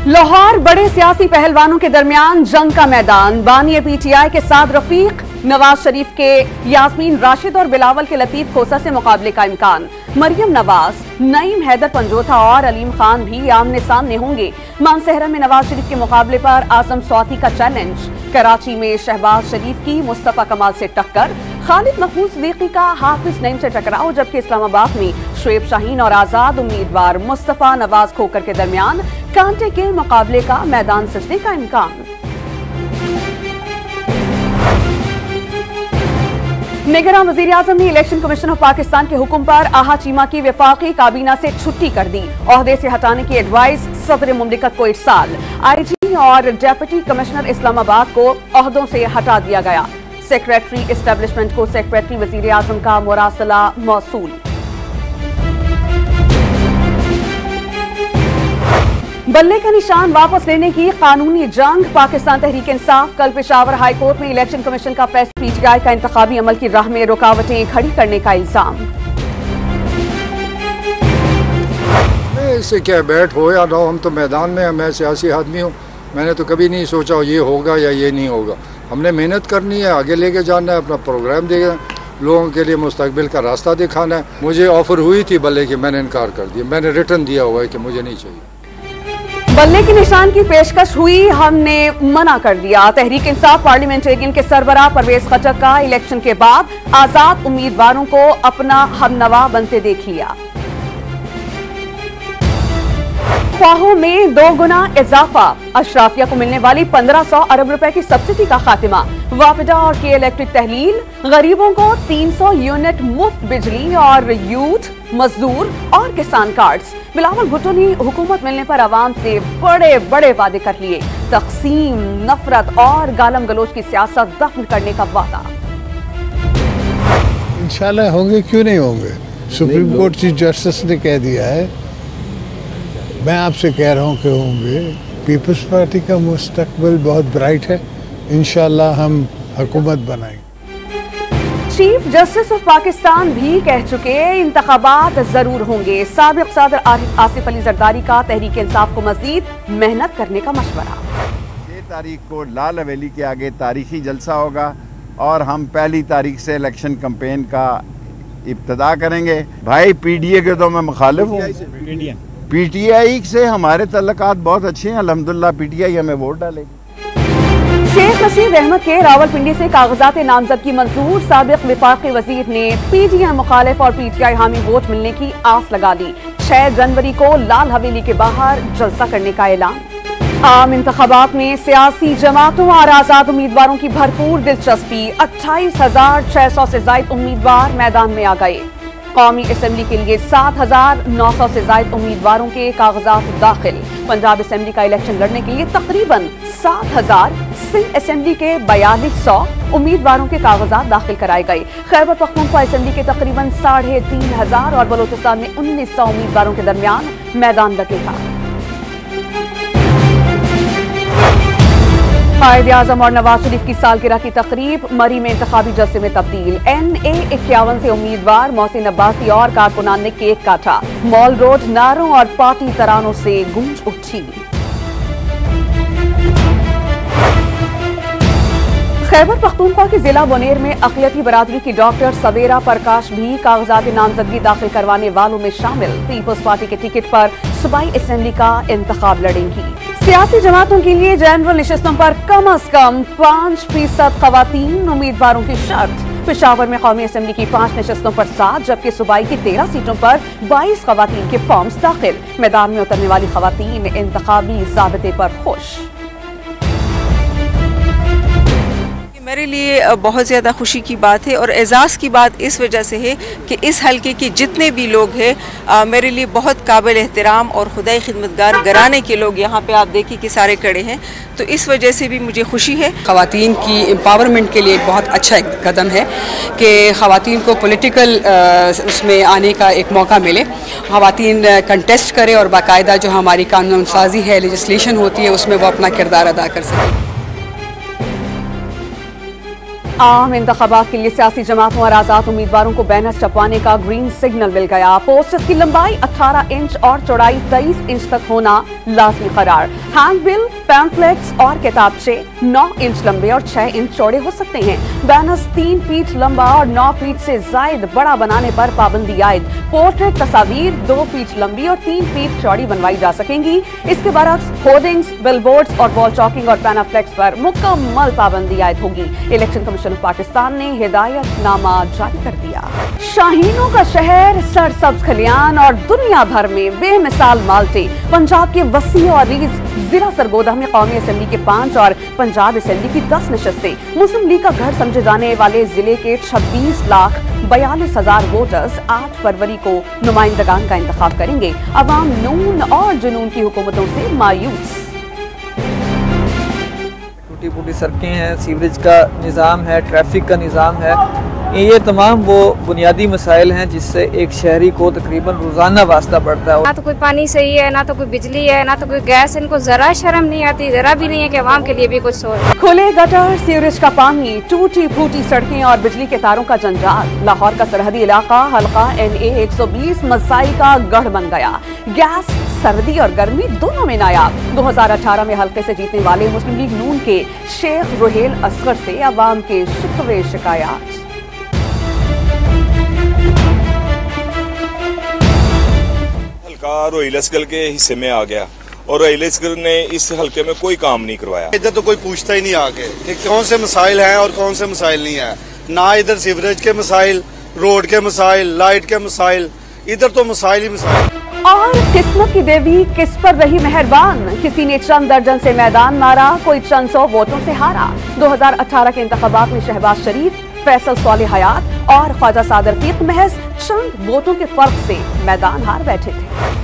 लाहौर बड़े सियासी पहलवानों के दरमियान जंग का मैदान। बानी पीटीआई के साथ रफीक, नवाज शरीफ के यास्मीन राशिद और बिलावल के लतीफ खोसा से मुकाबले का इम्कान। मरियम नवाज, नईम हैदर पंजोथा और अलीम खान भी आमने सामने होंगे। मानसहरा में नवाज शरीफ के मुकाबले पर आजम स्वाति का चैलेंज। कराची में शहबाज शरीफ की मुस्तफा कमाल से टक्कर। खालिद महफूज सिद्दीकी का हाफिज नईम से टकराव, जबकि इस्लामाबाद में शुएब शाहीन और आजाद उम्मीदवार मुस्तफा नवाज खोकर के दरमियान कांटे के मुकाबले का मैदान सजने का इम्कान। निगरान वजीर आजम ने इलेक्शन कमीशन ऑफ पाकिस्तान के हुक्म पर आहा चीमा की वफाकी काबीना से छुट्टी कर दी। ओहदे से हटाने की एडवाइस सदर मुमलिकत को इरसाल। आईजी और डेप्यूटी कमिश्नर इस्लामाबाद को ओहदों से हटा दिया गया। सेक्रेटरी एस्टेब्लिशमेंट को सेक्रेटरी वजीर आजम का मुरासला मौसूल। बल्ले का निशान वापस लेने की कानूनी जंग। पाकिस्तान तहरीक इंसाफ कल पेशावर हाई कोर्ट में इलेक्शन कमीशन का फैसला। पीटीआई का इंतखाबी अमल की राह में रुकावटें खड़ी करने का इल्जाम। इससे क्या बैठ हो या ना हो, हम तो मैदान में हैं। मैं सियासी आदमी हूँ, मैंने तो कभी नहीं सोचा ये होगा या ये नहीं होगा। हमने मेहनत करनी है, आगे लेके जाना है, अपना प्रोग्राम देना, लोगों के लिए मुस्तकबिल का रास्ता दिखाना है। मुझे ऑफर हुई थी बल्ले की, मैंने इनकार कर दिया। मैंने रिटर्न दिया हुआ है कि मुझे नहीं चाहिए। बल्ले के निशान की पेशकश हुई, हमने मना कर दिया। तहरीक इंसाफ पार्लियामेंटेरियन के सरबराह परवेज खटक का इलेक्शन के बाद आजाद उम्मीदवारों को अपना हमनवा बनते देख लिया। ख्वाहों में 2 गुना इजाफा। अशराफिया को मिलने वाली 1500 अरब रुपए की सब्सिडी का खात्मा। वापडा और के इलेक्ट्रिक तहलील। गरीबों को 300 यूनिट मुफ्त बिजली और यूथ, मजदूर और किसान कार्ड्स। बिलावल भुट्टो ने हुकूमत मिलने पर आवाम से बड़े बड़े वादे कर लिए। तकसीम, नफरत और गालम गलोच की सियासत दफन करने का वादा। इंशाल्लाह होंगे, क्यों नहीं होंगे। सुप्रीम कोर्ट चीफ जस्टिस ने कह दिया है, मैं आपसे कह रहा हूँ कि होंगे। पीपल्स पार्टी का मुस्तकबिल बहुत ब्राइट है, इंशाल्लाह हम हुकूमत बनाएंगे। चीफ जस्टिस ऑफ पाकिस्तान भी कह चुके इंतखाबात जरूर होंगे। साबिक सदर आसिफ अली जरदारी का तहरीक इंसाफ को मजीद मेहनत करने का मशवरा। 6 तारीख को लाल हवेली के आगे तारीखी जलसा होगा और हम 1 तारीख से इलेक्शन कैंपेन का इब्तिदा करेंगे। भाई पीडीए के तो मैं मुखालिफ हूँ। पीटीआई से हमारे तल्लकात बहुत अच्छे हैं, अल्हम्दुलिल्लाह पीटीआई हमें वोट डालेगी। शेख नसीर अहमद के रावलपिंडी से कागजात नामजदगी मंजूर। साबिक विफाकी वजीर ने पीटीआई मुखालिफ और पीटीआई हामी वोट मिलने की आस लगा ली। 6 जनवरी को लाल हवेली के बाहर जलसा करने का ऐलान। आम इंतखाबात में सियासी जमातों और आजाद उम्मीदवारों की भरपूर दिलचस्पी। 28,600 से ज्यादा उम्मीदवार मैदान में आ गए। कौमी असेंबली के लिए 7,900 से ज्यादा उम्मीदवारों के कागजात दाखिल। पंजाब असेंबली का इलेक्शन लड़ने के लिए तकरीबन 7,000, सिंध असेंबली के 4200 उम्मीदवारों के कागजात दाखिल कराए गए। खैबर पख्तूनख्वा असेंबली के तकरीबन 3,500 और बलोचिस्तान में 1900 उम्मीदवारों के दरमियान मैदान लगेगा। कायद आजम और नवाज शरीफ की सालगिरह की तकरीब मरी में इंतखाबी जलसे में तब्दील। NA-51 से उम्मीदवार मोहसिन अब्बासी और कारकुनान ने केक काटा। मॉल रोड नारों और पार्टी तरानों से गूंज उठी। खैबर पख्तूनख्वा के जिला बोनेर में अक़लियती बरादरी की डॉक्टर सवेरा प्रकाश भी कागजात नामजदगी दाखिल करवाने वालों में शामिल। पीपल्स पार्टी के टिकट पर सूबाई असेंबली का इंतखाब लड़ेंगी। सियासी जमातों के लिए जनरल नशिस्तों पर कम अज कम 5% खवातीन उम्मीदवारों की शर्त। पेशावर में कौमी असेंबली की 5 नशिस्तों पर 7 जबकि सूबाई की 13 सीटों पर 22 खवातीन के फॉर्म्स दाखिल। मैदान में उतरने वाली खवातीन इंतखाबी ज़ाबिते पर खुश। मेरे लिए बहुत ज़्यादा खुशी की बात है और एजाज़ की बात इस वजह से है कि इस हलके के जितने भी लोग हैं मेरे लिए बहुत काबिल एहतराम और खुदाई खिदमतगार घराने के लोग यहाँ पे आप देखिए कि सारे खड़े हैं, तो इस वजह से भी मुझे खुशी है। ख़वातीन की एम्पावरमेंट के लिए बहुत अच्छा एक कदम है कि ख़वातीन को पॉलिटिकल उसमें आने का एक मौका मिले, ख़वातीन कंटेस्ट करें और बाकायदा जो हमारी कानून साजी है, लेजिस्लेशन होती है, उसमें वो अपना किरदार अदा कर सकें। आम इंतखाबात के लिए सियासी जमातों और आजाद उम्मीदवारों को बैनर छपवाने का ग्रीन सिग्नल मिल गया। पोस्टर्स की लंबाई 18 इंच और चौड़ाई 23 इंच तक होना लाजमी करार। हैंडबिल, पैम्फलेट्स और किताबचे 9 इंच लंबे और 6 इंच चौड़े हो सकते हैं। बैनर्स 3 फीट लंबा और 9 फीट से जायद बड़ा बनाने पर पाबंदी आयद। पोर्ट्रेट तस्वीर 2 फीट लंबी और 3 फीट चौड़ी बनवाई जा सकेंगी। इसके बरक्स होर्डिंग्स, बिलबोर्ड्स और वॉल चॉकिंग और पैनाफ्लेक्स पर मुकम्मल पाबंदी आयद होगी। इलेक्शन कमीशन ऑफ पाकिस्तान ने हिदायतनामा जारी कर दिया। शाहीनों का शहर, सरसब्ज खलियान और दुनिया भर में बेमिसाल माल्टे। पंजाब के वसी और रीज जिला सरगोदा में कौमी असेंबली के 5 और पंजाब असेंबली की 10 नशस्तें। मुस्लिम लीग का घर समझे जाने वाले जिले के 26,42,000 वोटर्स 8 फरवरी को नुमाइंदगान का इंतखाब करेंगे। अवाम नून और जुनून की हुकूमतों से मायूस। टूटी फूटी सड़कें हैं, सीवरेज का निज़ाम है, ट्रैफिक का निज़ाम है, ये तमाम वो बुनियादी मसाइल हैं जिससे एक शहरी को तकरीबन रोजाना वास्ता पड़ता है। ना तो कोई पानी सही है, ना तो कोई बिजली है, ना तो कोई गैस। इनको जरा शर्म नहीं आती, जरा भी नहीं है कि अवाम के लिए भी कुछ सोचे। खुले गटर, सीवरेज का पानी, टूटी फूटी सड़कें और बिजली के तारों का जंजाल। लाहौर का सरहदी इलाका हल्का NA 120 मसाई का गढ़ बन गया। गैस, सर्दी और गर्मी दोनों में नायाब। 2018 में हल्के से जीतने वाले मुस्लिम लीग नून के शेख रुहेल असगर से अवाम के शिकवे शिकायत। रोहिल असगर के हिस्से में आ गया और रोहिल असगर ने इस हल्के में कोई काम नहीं करवाया। इधर तो कोई पूछता ही नहीं आके कि कौन से मसाइल हैं और कौन से मसाइल नहीं है। ना इधर सीवरेज के मसाइल, रोड के मसाइल, लाइट के मसाइल, इधर तो मसाइल ही मसाइल। और किस्मत की देवी किस पर रही मेहरबान। किसी ने चंद दर्जन से मैदान मारा, कोई चंद 100 वोटों से हारा। 2018 के इंतखाबात में शहबाज शरीफ, फैसल सोले हयात और ख्वाजा सादर फीक महज चंद वोटों के फर्क से मैदान हार बैठे थे।